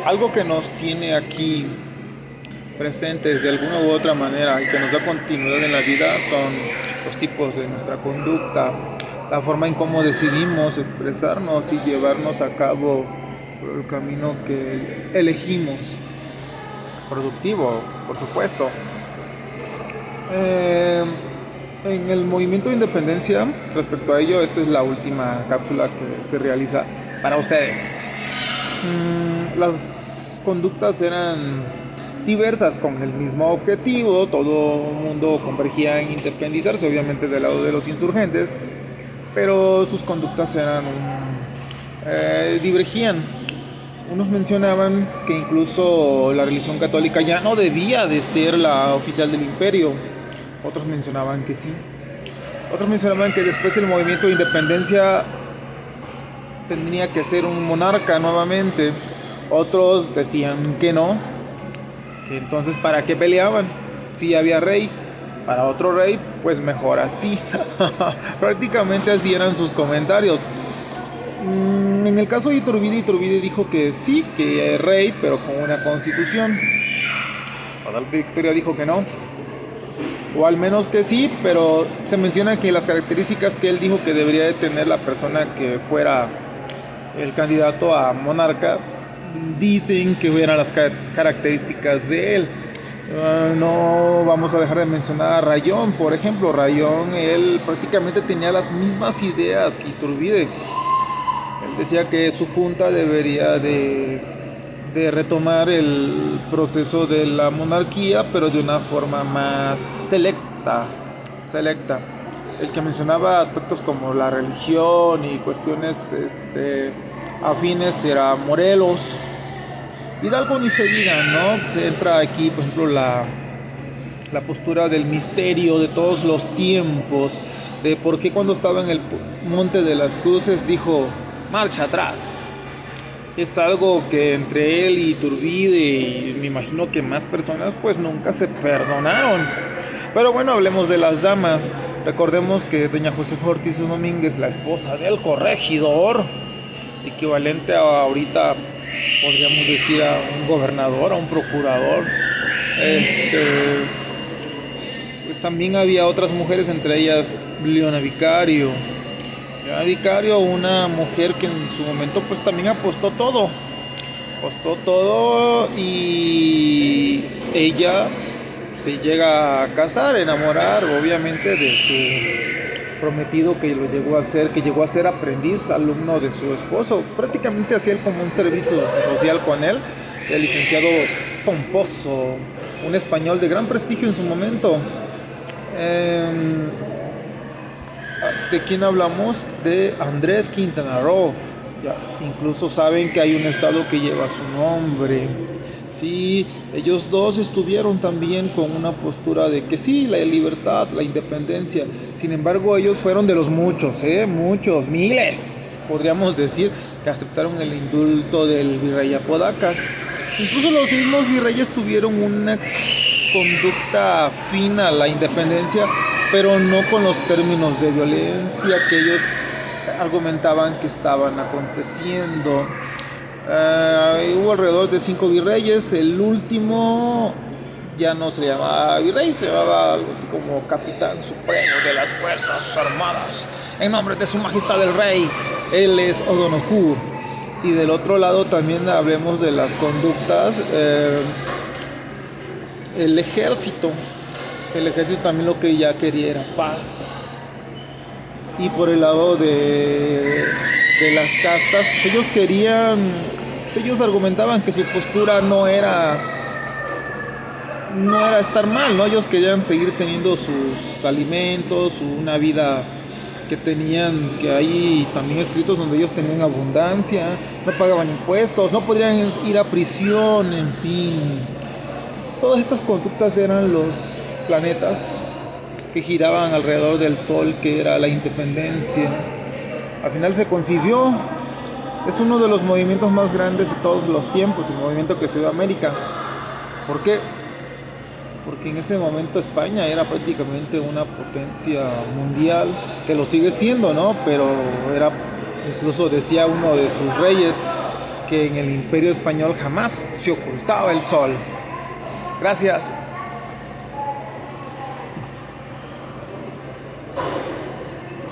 algo que nos tiene aquí presentes de alguna u otra manera y que nos da continuidad en la vida son los tipos de nuestra conducta, la forma en cómo decidimos expresarnos y llevarnos a cabo por el camino que elegimos. Productivo, por supuesto. Eh, en el movimiento de independencia, respecto a ello, esta es la última cápsula que se realiza para ustedes. Las conductas eran diversas con el mismo objetivo, todo el mundo convergía en independizarse, obviamente del lado de los insurgentes, pero sus conductas divergían. Unos mencionaban que incluso la religión católica ya no debía de ser la oficial del imperio, otros mencionaban que sí, otros mencionaban que después del movimiento de independencia tenía que ser un monarca nuevamente. Otros decían que no, que entonces para qué peleaban si ya había rey. Para otro rey, pues mejor así. Prácticamente así eran sus comentarios. En el caso de Iturbide dijo que sí, que es rey, pero con una constitución. Guadalupe Victoria dijo que no, o al menos que sí, pero se menciona que las características que él dijo que debería de tener la persona que fuera el candidato a monarca, dicen que eran las características de él. No vamos a dejar de mencionar a Rayón, por ejemplo. Rayón, él prácticamente tenía las mismas ideas que Iturbide. Él decía que su junta debería de retomar el proceso de la monarquía, pero de una forma más selecta. El que mencionaba aspectos como la religión y cuestiones afines era Morelos. Hidalgo ni se diga, ¿no? Se entra aquí, por ejemplo, la postura del misterio de todos los tiempos, de por qué cuando estaba en el Monte de las Cruces dijo, marcha atrás. Es algo que entre él y Iturbide y me imagino que más personas pues nunca se perdonaron. Pero bueno, hablemos de las damas. Recordemos que doña Josefa Ortiz Domínguez, la esposa del corregidor, equivalente a ahorita podríamos decir a un gobernador, a un procurador, pues también había otras mujeres, entre ellas Leona Vicario. Leona Vicario, una mujer que en su momento pues también apostó todo y ella se llega a casar, enamorar obviamente de su prometido que lo llegó a ser, que llegó a ser aprendiz, alumno de su esposo. Prácticamente hacía él como un servicio social con él, el licenciado Pomposo, un español de gran prestigio en su momento. ¿De quién hablamos? De Andrés Quintana Roo. Ya, incluso saben que hay un estado que lleva su nombre. Sí, ellos dos estuvieron también con una postura de que sí, la libertad, la independencia. Sin embargo, ellos fueron de los muchos, muchos, miles, podríamos decir, que aceptaron el indulto del virrey Apodaca. Incluso los mismos virreyes tuvieron una conducta afín a la independencia, pero no con los términos de violencia que ellos argumentaban que estaban aconteciendo. Hubo alrededor de 5 virreyes. El último ya no se llamaba virrey, se llamaba algo así como capitán supremo de las fuerzas armadas en nombre de su majestad el rey. Él es O'Donoghue. Y del otro lado también hablemos de las conductas. El ejército también lo que ya quería era paz. Y por el lado de las castas, pues ellos argumentaban que su postura no era estar mal, ¿no? Ellos querían seguir teniendo sus alimentos, una vida que tenían, que hay también escritos donde ellos tenían abundancia, no pagaban impuestos, no podrían ir a prisión, en fin. Todas estas conductas eran los planetas que giraban alrededor del sol, que era la independencia. Al final se concibió. Es uno de los movimientos más grandes de todos los tiempos, el movimiento que se dio a América. ¿Por qué? Porque en ese momento España era prácticamente una potencia mundial, que lo sigue siendo, ¿no? Pero era, incluso decía uno de sus reyes, que en el Imperio Español jamás se ocultaba el sol. Gracias.